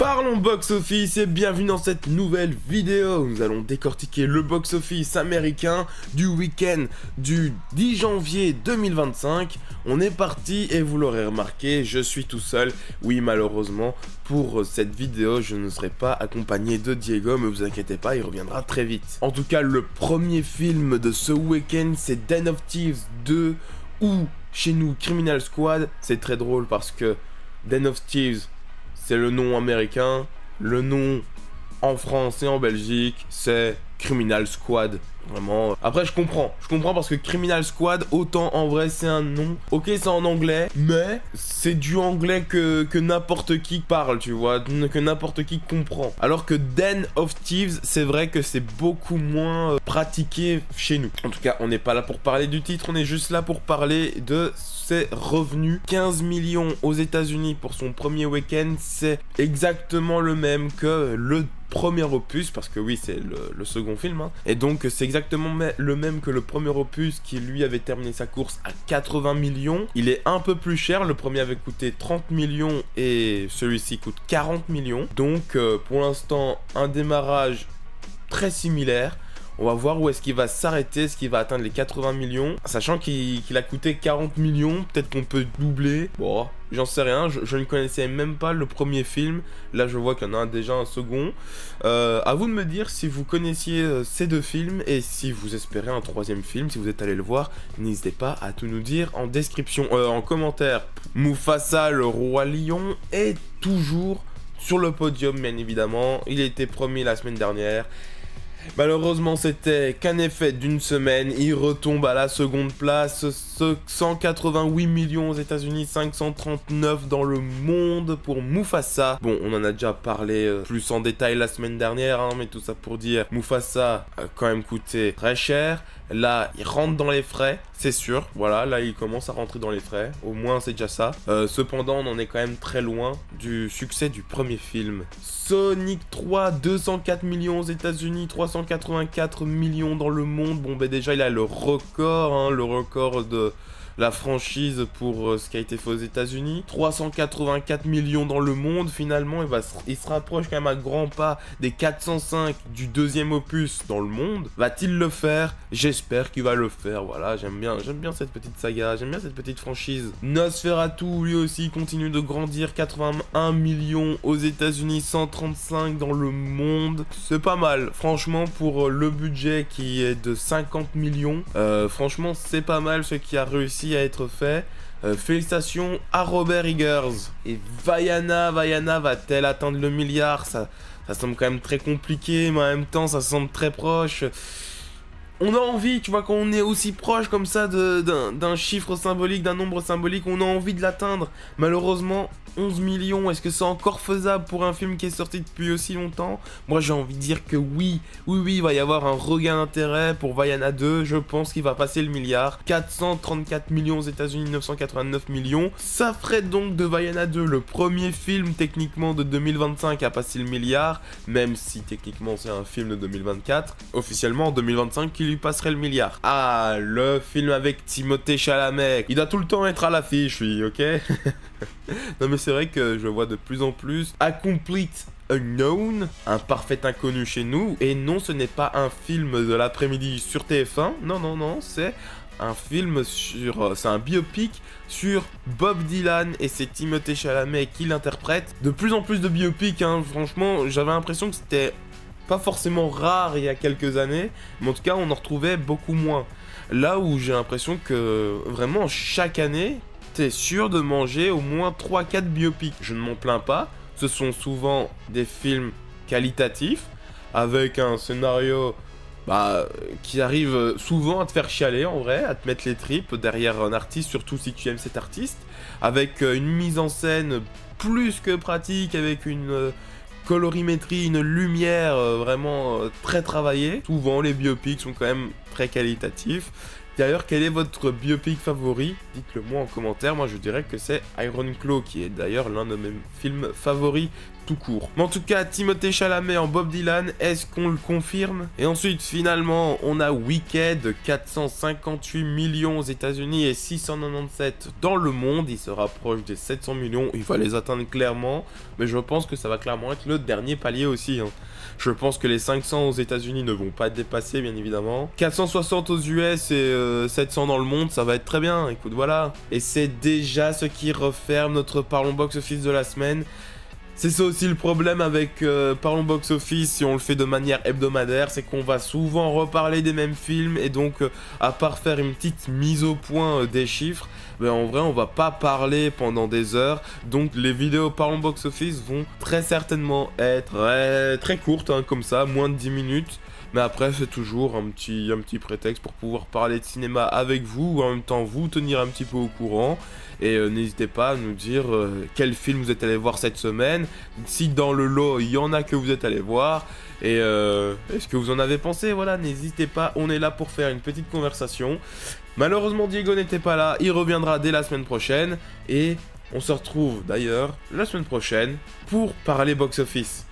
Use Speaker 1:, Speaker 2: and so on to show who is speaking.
Speaker 1: Parlons box-office et bienvenue dans cette nouvelle vidéo. Nous allons décortiquer le box-office américain du week-end du 10 janvier 2025. On est parti et vous l'aurez remarqué, je suis tout seul. Oui, malheureusement, pour cette vidéo, je ne serai pas accompagné de Diego, mais vous inquiétez pas, il reviendra très vite. En tout cas, le premier film de ce week-end, c'est Den of Thieves 2 ou chez nous Criminal Squad. C'est très drôle parce que Den of Thieves, c'est le nom américain, le nom en France et en Belgique, c'est Criminal Squad. Vraiment. Après, je comprends parce que Criminal Squad, autant en vrai, c'est un nom. Ok, c'est en anglais, mais c'est du anglais que n'importe qui parle, tu vois, que n'importe qui comprend. Alors que Den of Thieves, c'est vrai que c'est beaucoup moins pratiqué chez nous. En tout cas, on n'est pas là pour parler du titre, on est juste là pour parler de ses revenus. 15 millions aux États-Unis pour son premier week-end, c'est exactement le même que le premier opus, parce que oui, c'est le second film, hein. Et donc c'est exactement le même que le premier opus qui lui avait terminé sa course à 80 millions. Il est un peu plus cher, le premier avait coûté 30 millions et celui-ci coûte 40 millions. Donc pour l'instant, un démarrage très similaire. On va voir où est-ce qu'il va s'arrêter, est-ce qu'il va atteindre les 80 millions. Sachant qu'il a coûté 40 millions, peut-être qu'on peut doubler. Bon, j'en sais rien, je ne connaissais même pas le premier film. Là, je vois qu'il y en a déjà un second. À vous de me dire si vous connaissiez ces deux films et si vous espérez un troisième film, si vous êtes allé le voir. N'hésitez pas à tout nous dire en description, en commentaire. Mufasa, le roi lion, est toujours sur le podium, bien évidemment. Il a été premier la semaine dernière. Malheureusement, c'était qu'un effet d'une semaine. Il retombe à la seconde place. 188 millions aux États-Unis, 539 dans le monde pour Mufasa. Bon, on en a déjà parlé plus en détail la semaine dernière, hein, mais tout ça pour dire, Mufasa a quand même coûté très cher. Là, il rentre dans les frais, c'est sûr. Voilà, là, il commence à rentrer dans les frais. Au moins, c'est déjà ça. Cependant, on en est quand même très loin du succès du premier film. Sonic 3, 204 millions aux États-Unis, 384 millions dans le monde. Bon, ben déjà, il a le record, hein, le record de la franchise pour ce qui a été fait aux États-Unis. 384 millions dans le monde. Finalement, il se rapproche quand même à grands pas des 405 du deuxième opus dans le monde. Va-t-il le faire? J'espère qu'il va le faire. Voilà, j'aime bien cette petite saga, j'aime bien cette petite franchise. Nosferatu, lui aussi, continue de grandir. 81 millions aux États-Unis, 135 dans le monde. C'est pas mal, franchement, pour le budget qui est de 50 millions. Franchement, c'est pas mal ce qui a réussi à être fait. Félicitations à Robert Eggers. Et Vaiana va-t-elle atteindre le milliard? Ça semble quand même très compliqué, mais en même temps ça semble très proche. On a envie, tu vois, quand on est aussi proche comme ça d'un chiffre symbolique, d'un nombre symbolique, on a envie de l'atteindre. Malheureusement, 11 millions, est-ce que c'est encore faisable pour un film qui est sorti depuis aussi longtemps? Moi, j'ai envie de dire que oui, il va y avoir un regain d'intérêt pour Vaiana 2. Je pense qu'il va passer le milliard. 434 millions aux États-Unis, 989 millions. Ça ferait donc de Vaiana 2 le premier film techniquement de 2025 à passer le milliard, même si techniquement c'est un film de 2024. Officiellement, en 2025, il lui passerait le milliard. Ah, le film avec Timothée Chalamet. Il doit tout le temps être à l'affiche, lui, ok? Non mais c'est vrai que je vois de plus en plus A Complete Unknown, un parfait inconnu chez nous. Et non, ce n'est pas un film de l'après-midi sur TF1. Non, c'est un film sur... c'est un biopic sur Bob Dylan et c'est Timothée Chalamet qui l'interprète. De plus en plus de biopics, hein. Franchement, j'avais l'impression que c'était pas forcément rare il y a quelques années, mais en tout cas, on en retrouvait beaucoup moins. Là où j'ai l'impression que vraiment chaque année, t'es sûr de manger au moins 3-4 biopics. Je ne m'en plains pas, ce sont souvent des films qualitatifs, avec un scénario qui arrive souvent à te faire chialer en vrai, à te mettre les tripes derrière un artiste, surtout si tu aimes cet artiste, avec une mise en scène plus que pratique, avec une colorimétrie, une lumière vraiment très travaillée. Souvent les biopics sont quand même très qualitatifs. D'ailleurs, quel est votre biopic favori? Dites-le moi en commentaire. Moi, je dirais que c'est Iron Claw, qui est d'ailleurs l'un de mes films favoris tout court. Mais en tout cas, Timothée Chalamet en Bob Dylan, est-ce qu'on le confirme? Et ensuite, finalement, on a Wicked, 458 millions aux États-Unis et 697 dans le monde. Il se rapproche des 700 millions, il va les atteindre clairement, mais je pense que ça va clairement être le dernier palier aussi, hein. Je pense que les 500 aux États-Unis ne vont pas être dépassés, bien évidemment. 460 aux US et 700 dans le monde, ça va être très bien. Écoute, voilà. Et c'est déjà ce qui referme notre Parlons Box Office de la semaine. C'est ça aussi le problème avec Parlons Box Office, si on le fait de manière hebdomadaire, c'est qu'on va souvent reparler des mêmes films et donc à part faire une petite mise au point des chiffres, ben en vrai on va pas parler pendant des heures, donc les vidéos Parlons Box Office vont très certainement être très courtes, hein, comme ça, moins de 10 minutes. Mais après, c'est toujours un petit prétexte pour pouvoir parler de cinéma avec vous, ou en même temps vous tenir un petit peu au courant. Et n'hésitez pas à nous dire quel film vous êtes allé voir cette semaine, si dans le lot il y en a que vous êtes allé voir, et est-ce que vous en avez pensé, voilà, n'hésitez pas, on est là pour faire une petite conversation. Malheureusement Diego n'était pas là, il reviendra dès la semaine prochaine, et on se retrouve d'ailleurs la semaine prochaine pour parler box-office.